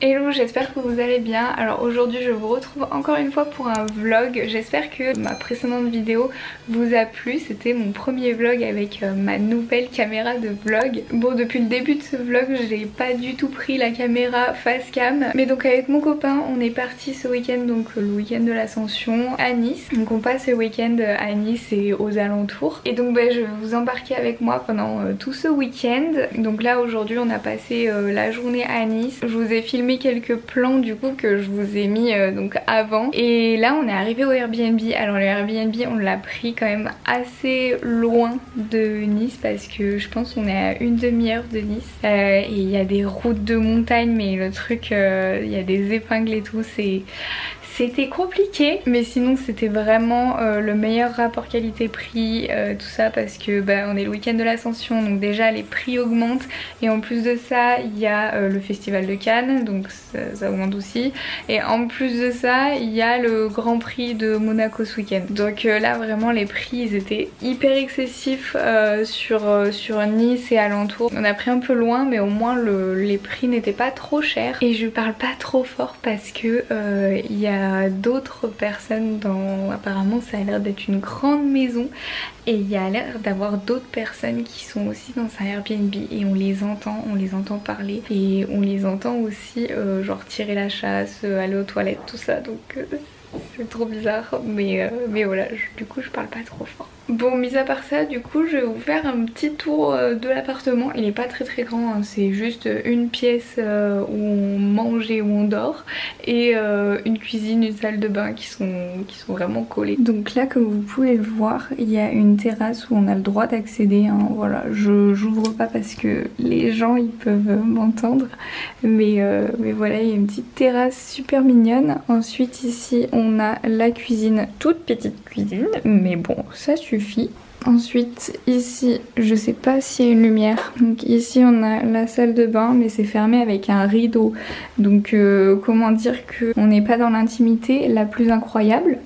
Hello, j'espère que vous allez bien. Alors aujourd'hui je vous retrouve encore une fois pour un vlog. J'espère que ma précédente vidéo vous a plu. C'était mon premier vlog avec ma nouvelle caméra de vlog. Bon, depuis le début de ce vlog j'ai pas du tout pris la caméra face cam. Mais donc avec mon copain on est parti ce week-end, donc le week-end de l'Ascension à Nice. Donc on passe le week-end à Nice et aux alentours. Et donc je vais vous embarquer avec moi pendant tout ce week-end. Donc là aujourd'hui on a passé la journée à Nice. Je vous ai filmé quelques plans du coup que je vous ai mis donc avant, et là on est arrivé au Airbnb. Alors le Airbnb on l'a pris quand même assez loin de Nice parce que je pense qu'on est à une demi-heure de Nice, et il y a des routes de montagne mais le truc il y a des épingles et tout, c'était compliqué, mais sinon c'était vraiment le meilleur rapport qualité-prix, tout ça, parce que on est le week-end de l'Ascension, donc déjà les prix augmentent, et en plus de ça il y a le festival de Cannes, donc ça augmente aussi, et en plus de ça il y a le Grand Prix de Monaco ce week-end. Donc là vraiment les prix ils étaient hyper excessifs sur Nice et alentours. On a pris un peu loin mais au moins les prix n'étaient pas trop chers, et je parle pas trop fort parce que il y a d'autres personnes apparemment ça a l'air d'être une grande maison, et il y a l'air d'avoir d'autres personnes qui sont aussi dans un Airbnb, et on les entend parler, et on les entend aussi genre tirer la chasse, aller aux toilettes, tout ça, donc c'est trop bizarre, mais voilà, du coup je parle pas trop fort. Bon, mis à part ça, du coup je vais vous faire un petit tour de l'appartement. Il est pas très grand, hein. C'est juste une pièce où on mange et où on dort, et une cuisine, une salle de bain qui sont vraiment collées. Donc là comme vous pouvez le voir, il y a une terrasse où on a le droit d'accéder, hein. Voilà, j'ouvre pas parce que les gens ils peuvent m'entendre, mais voilà, il y a une petite terrasse super mignonne. Ensuite ici on a la cuisine, toute petite cuisine, mais bon ça suffit. Ensuite ici je sais pas s'il y a une lumière, donc ici on a la salle de bain mais c'est fermé avec un rideau, donc comment dire qu'on n'est pas dans l'intimité la plus incroyable.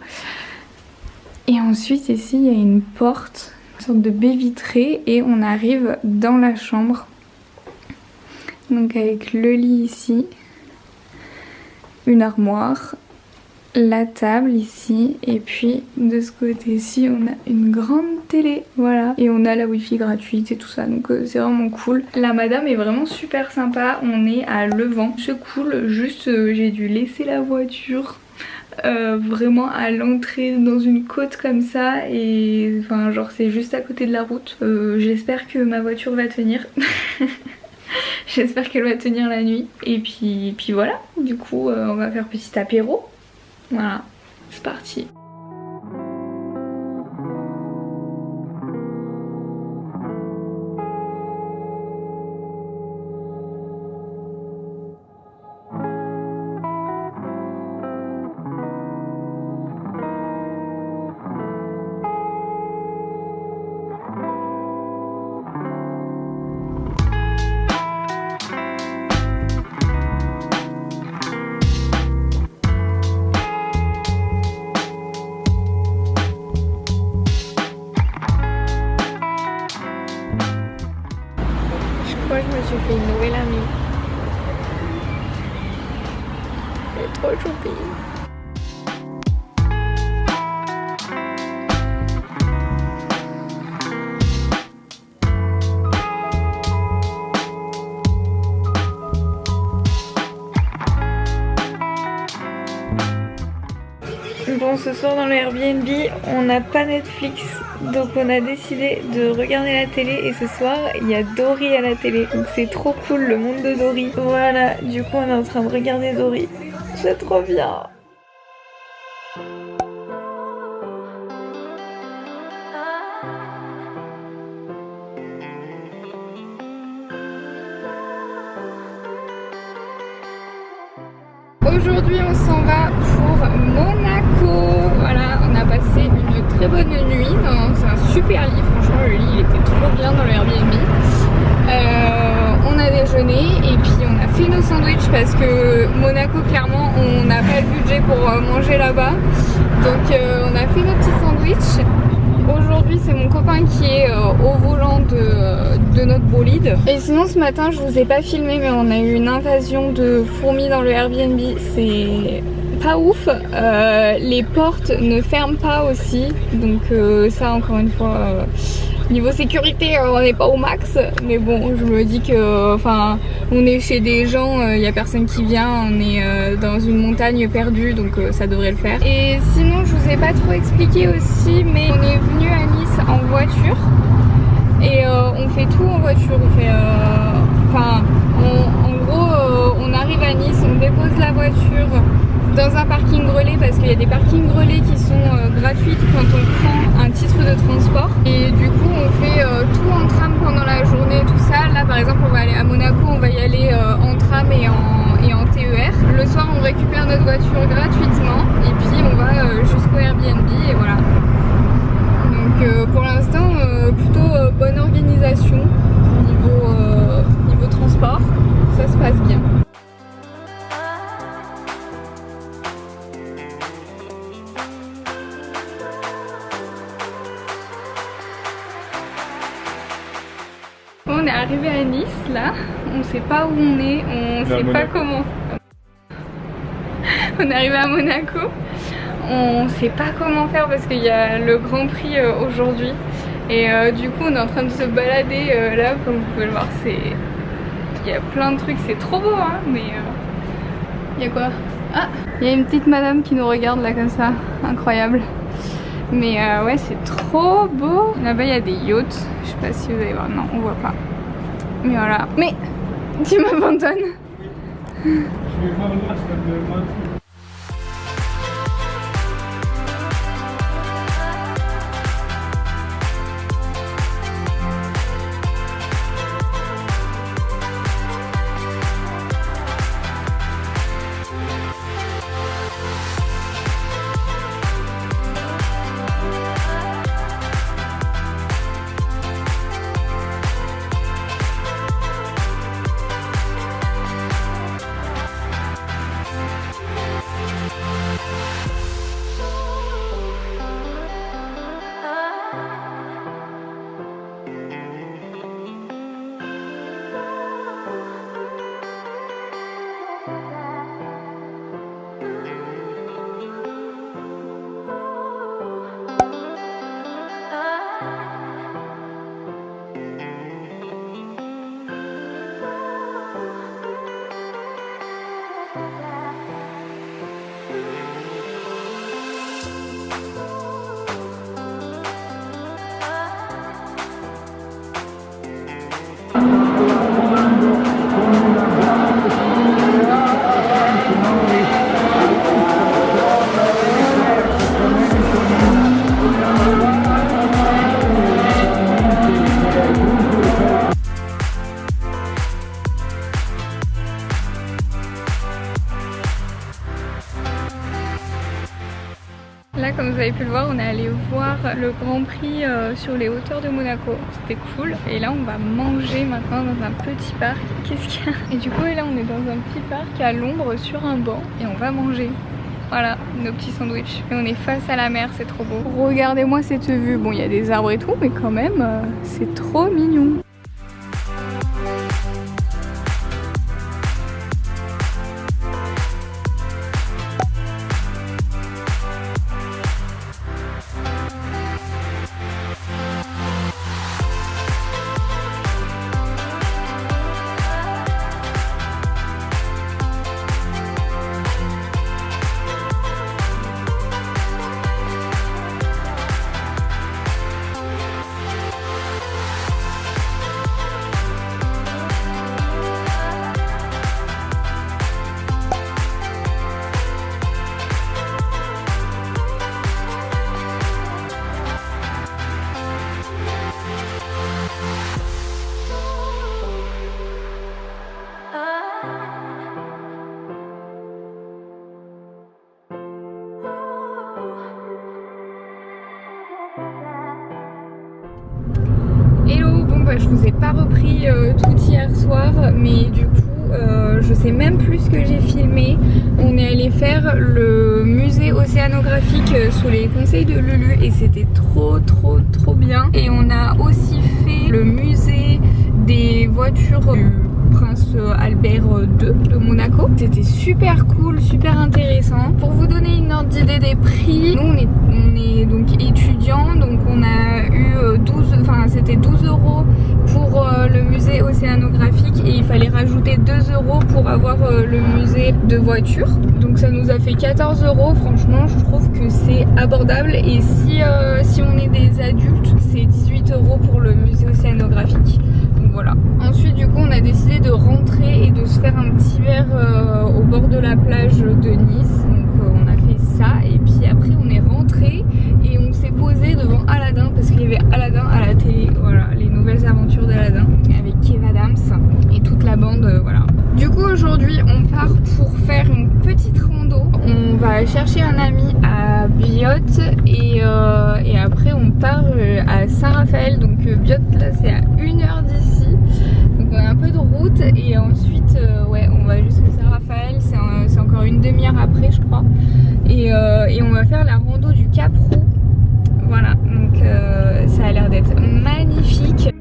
Et ensuite ici il y a une porte, une sorte de baie vitrée, et on arrive dans la chambre, donc avec le lit ici, une armoire, la table ici, et puis de ce côté-ci on a une grande télé, voilà, et on a la wifi gratuite et tout ça, donc c'est vraiment cool. La madame est vraiment super sympa. On est à Levant, c'est cool, juste j'ai dû laisser la voiture vraiment à l'entrée dans une côte comme ça, et enfin genre c'est juste à côté de la route. J'espère que ma voiture va tenir. J'espère qu'elle va tenir la nuit, et puis voilà, du coup on va faire petit apéro. Voilà, c'est parti. Je me suis fait une nouvelle amie. Elle est trop jolie. Bon, ce soir dans le Airbnb on n'a pas Netflix, donc on a décidé de regarder la télé, et ce soir il y a Dory à la télé, donc c'est trop cool, le monde de Dory. Voilà, du coup on est en train de regarder Dory, c'est trop bien. Aujourd'hui on s'en va pour Monaco. Voilà, on a passé une très bonne nuit. C'est un super lit, franchement le lit il était trop bien dans le Airbnb. On a déjeuné et puis on a fait nos sandwichs parce que Monaco clairement on n'a pas le budget pour manger là-bas. Donc on a fait nos petits sandwichs. Aujourd'hui c'est mon copain qui est au volant de notre bolide. Et sinon ce matin je vous ai pas filmé mais on a eu une invasion de fourmis dans le Airbnb. C'est pas ouf. Les portes ne ferment pas aussi. Donc ça encore une fois... niveau sécurité, on n'est pas au max, mais bon, je me dis que, enfin, on est chez des gens, il n'y a personne qui vient, on est dans une montagne perdue, donc ça devrait le faire. Et sinon, je vous ai pas trop expliqué aussi, mais on est venu à Nice en voiture et on fait tout en voiture. On fait, enfin, en gros, on arrive à Nice, on dépose la voiture dans un parking relais parce qu'il y a des parkings relais qui sont gratuits quand on prend un titre de transport et du coup on fait tout en tram pendant la journée, tout ça. Là par exemple on va aller à Monaco, on va y aller en tram et en TER. Le soir on récupère notre voiture gratuitement et puis on va jusqu'au Airbnb et voilà. Donc pour l'instant plutôt bonne organisation niveau transport, ça se passe bien. On est arrivé à Nice là, on sait pas où on est, on sait pas comment. On est arrivé à Monaco, on sait pas comment faire parce qu'il y a le Grand Prix aujourd'hui. Et du coup on est en train de se balader là, comme vous pouvez le voir, il y a plein de trucs, c'est trop beau hein, mais il y a quoi? Ah, il y a une petite madame qui nous regarde là comme ça, incroyable. Mais ouais c'est trop beau. Là-bas il y a des yachts, je sais pas si vous allez voir, non on voit pas. Mais voilà. Mais tu m'abandonnes. Je vais voir là, ça. Là comme vous avez pu le voir on est allé voir le Grand Prix sur les hauteurs de Monaco, c'était cool. Et là on va manger maintenant dans un petit parc. Qu'est-ce qu'il y a? Et du coup là on est dans un petit parc à l'ombre sur un banc et on va manger. Voilà nos petits sandwichs. Et on est face à la mer, c'est trop beau. Regardez-moi cette vue, bon il y a des arbres et tout mais quand même c'est trop mignon. vous ai pas repris tout hier soir, mais du coup je sais même plus ce que j'ai filmé. On est allé faire le musée océanographique sous les conseils de Lulu et c'était trop bien. Et on a aussi fait le musée des voitures du Prince Albert II de Monaco. C'était super cool, super intéressant. Pour vous donner une ordre d'idée des prix, nous on est donc étudiants, donc on a eu 12 € pour le musée océanographique et il fallait rajouter 2 € pour avoir le musée de voitures. Donc ça nous a fait 14 €. Franchement, je trouve que c'est abordable et si on est des adultes, c'est 18 € pour le musée océanographique. Donc voilà. Ensuite, du coup, on a décidé de rentrer et de se faire un petit verre au bord de la plage de Nice. Donc on a fait ça et puis après on est rentré et on s'est posé devant Aladdin parce qu'il y avait Aladdin à la télé. Voilà, les nouvelles aventures d'Aladdin avec Kev Adams et toute la bande. Voilà. Du coup, aujourd'hui, on part pour faire une petite rando. On va chercher un ami à Biot et après on part à Saint-Raphaël. Donc Biot là c'est à 1 heure d'ici. Donc on a un peu de route et ensuite ouais, on va jusqu'à Saint-Raphaël. C'est encore une demi-heure après je crois. Et on va faire la rando du Cap Roux. Voilà, donc ça a l'air d'être magnifique.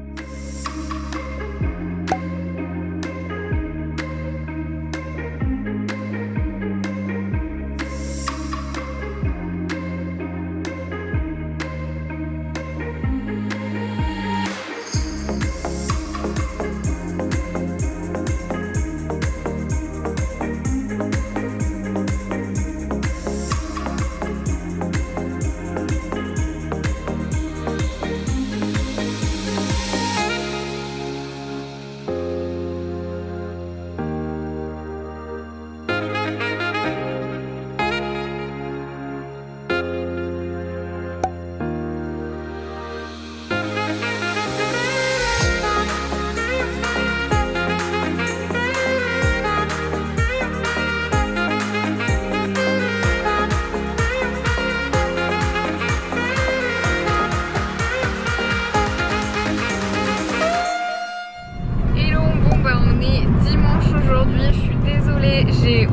J'ai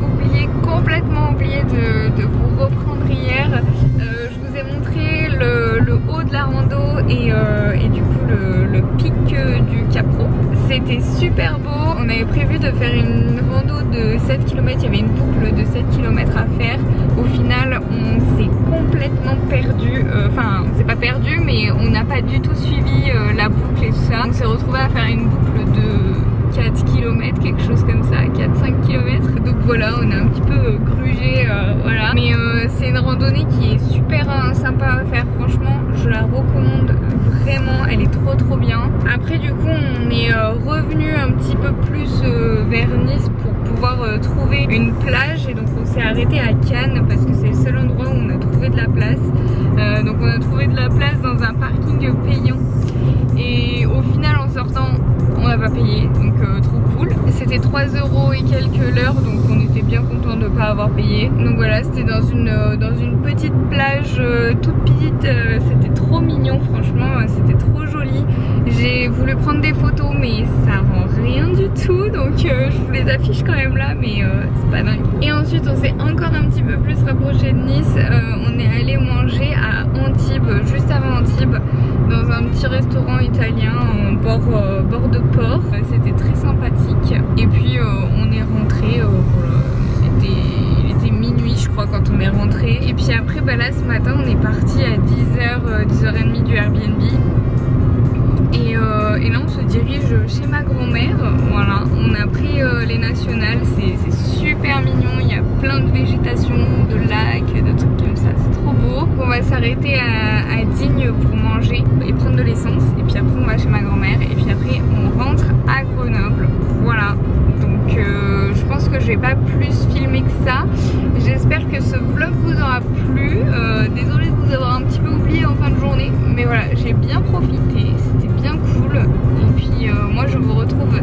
complètement oublié de vous reprendre hier. Je vous ai montré le haut de la rando et du coup le pic du Cap Roux. C'était super beau. On avait prévu de faire une rando de 7 km. Il y avait une boucle de 7 km à faire. Au final, on s'est complètement perdu. Enfin, on s'est pas perdu, mais on n'a pas du tout suivi la boucle et tout ça. On s'est retrouvé à faire une boucle de 4 km, quelque chose comme ça, 4-5 km. Donc voilà, on a un petit peu grugé, voilà. Mais c'est une randonnée qui est super sympa à faire, franchement, je la recommande vraiment, elle est trop bien. Après du coup, on est revenu un petit peu plus vers Nice pour pouvoir trouver une plage et donc on s'est arrêté à Cannes parce que c'est le seul endroit où on a trouvé de la place. Donc on a trouvé de la place dans un parking payant et au final en sortant on n'a pas payé, donc trop cool. C'était 3 € et quelques l'heure, donc on était bien content de ne pas avoir payé. Donc voilà, c'était dans une petite plage toute petite, c'était trop mignon, franchement, c'était trop joli. J'ai voulu prendre des photos, mais ça rend rien du tout, donc je vous les affiche quand même là, mais c'est pas dingue. Et ensuite, on s'est encore un petit peu plus rapproché de Nice. On est allé manger à Antibes, juste avant Antibes, dans un petit restaurant italien en bord de port. C'était très sympathique. Et puis on est rentré, voilà, il était minuit je crois quand on est rentré. Et puis après bah là ce matin on est parti à 10h30 du Airbnb. Et là on se dirige chez ma grand-mère. Voilà, on a pris les nationales, c'est super mignon, il y a plein de végétation, de lacs, de trucs comme ça, c'est trop beau. On va s'arrêter à Digne pour manger et prendre de l'essence. Et puis après on va chez ma grand-mère et puis après on rentre à Grenoble. Voilà, donc je pense que je vais pas plus filmer que ça. J'espère que ce vlog vous aura plu. Désolée de vous avoir un petit peu oublié en fin de journée, mais voilà, j'ai bien profité, c'était bien cool. Et puis moi je vous retrouve